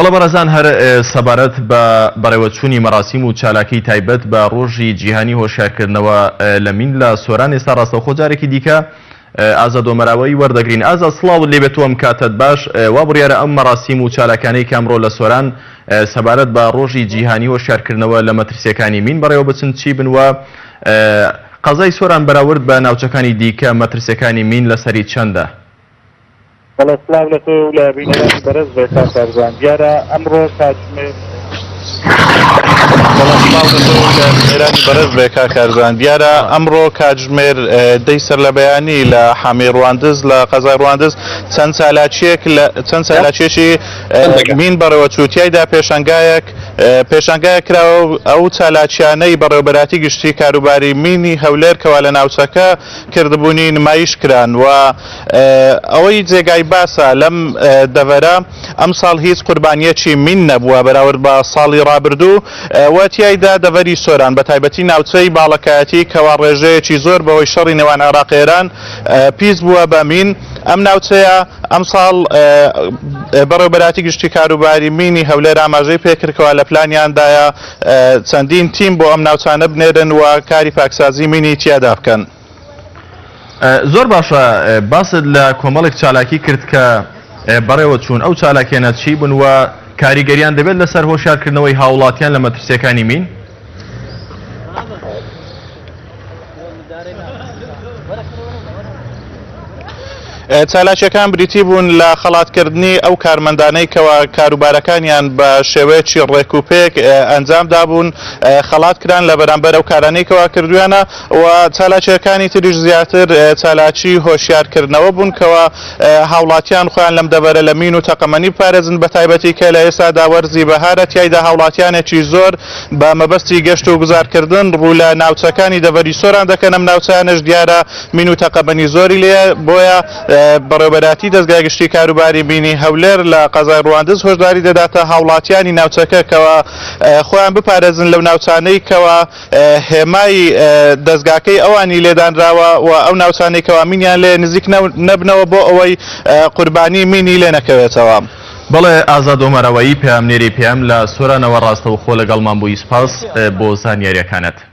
بەڵە بەڕێزان هەر سەبارەت بە بەڕێوەچوونی مەراسیم و چالاکی تایبەت بە ڕۆژی جیهانی هۆشیارکردنەوە لە مین لە سۆران ئێستا ڕاستەوخۆ جارێکی دیکە ئازادۆمەراوەی وەردەگرین. ئازاد سڵاو لێبێتووەم کاتت باش. وا بڕیارە ئەم مەراسیم و چالاکانەی کامڕۆ لە سۆران سەبارەت بە ڕۆژی جیهانی هۆشیارکردنەوە لە مەترسیەکانی مین بەڕێوە بچن چی بنوە قەزای سۆران بەراورد بە ناوچەکانی دیکە مەترسیەکانی مین لەسەری چەندە؟ بەڵێ سلااو لە تۆ و لە بینەرانی بەرز بێ کاکارزان دیارە ئەمڕۆ کاتژمێر ئێرانی بەرز بێ کاکارزان دیارە ئەمڕۆ کاتژمێر دەی سەر لە بەیانی لە حەمی ڕواندز لە قەزای ڕواندز چەند سالاچێکی مین بەڕێوەچووتیایدا پێشانگایە کراوە ئەو چالاکیانەی بەڕێوەبەراتی گشتی کاروباری مینی هەولێر کەوا لە ناوچەکە کردبوونی نمایش کران و ئەوەی جێگای باسە لەم دەڤەرە ئەم ساڵ هیچ قوربانیەکی مین نەبووە بەراورد بە ساڵی ڕابردوو وەتیایدا دەڤەری سۆران بە تایبەتی ناوچەی باڵەکایەتی کەوا ڕێژەیەکی زۆر بەوەی شەڕی نێوان عێراقیێران پیس بووە بە مین. ئەم ناوچەیە ئەم ساڵ بەڕێوەبەراتی گشتی کاروباری مینی هەولێر ئاماژەی پێکردکەوە لە پلانیاندایە چەندین تیم بۆ ئەم ناوچانە بنێرن و کاری پاکسازی مینی تیادا بکەن. زۆر باشە باست لە کۆمەڵێک چالاکی کرد کە بەڕێوە چوون ئەو چالاکیانە چی بوون و کاریگەریان دەبێت لەسەر هۆشیارکردنەوەی هاوڵاتیان لە مەترسیەکانی مین؟ چالاکیەکان بریتی بوون لە خەڵاتکردنی ئەو کارمەندانەی کەوا کاروبارەکانیان بە شێوەیەکی ڕێکوپێک ئەنجامدا بوون خەڵات کران لە بەرامبەر ئەو کارانەی کەوا کردویانە و چالاکیەکانی تریش زیاتر چالاکی هۆشیارکردنەوە بوون کەوا هاوڵاتیان خۆیان لەم دەبەرە لە مین و تەقەمەنی پارێزن بە تایبەتی کە لە ئێستادا وەرزی بەهارە تیایدا هاوڵاتیانێکی زۆر بە مەبەستی گەشت و گوزارکردن ڕوو لە ناوچەکانی دەڤەری سۆران دەکەن. ئەم ناوچانش دیارە مین و تەقەمەنی زۆری لێ بۆیە بەڕێوەبەراتی دەستگای گشتی کاروباری مینی هەولێر لە قەزای ڕواندز هۆشداری دەداتە هاوڵاتیانی ناوچەکە کەوا خۆیان بپارێزن لەو ناوچانەی کەوا هێمای دەستگاکەی ئەوانی لێدانراوە و ئەو ناوچانەی کەوا مینیان لێ نزیک نەبنەوە بۆ ئەوەی قوربانی مینی لێ نەکەوێتەوە. بەڵێ ئازادۆمەراوەیی پێم نێری پێم لە سۆرانەوە ڕاستەوخۆ لەگەڵمان بووی سپاس بۆ زانیاریەکانت.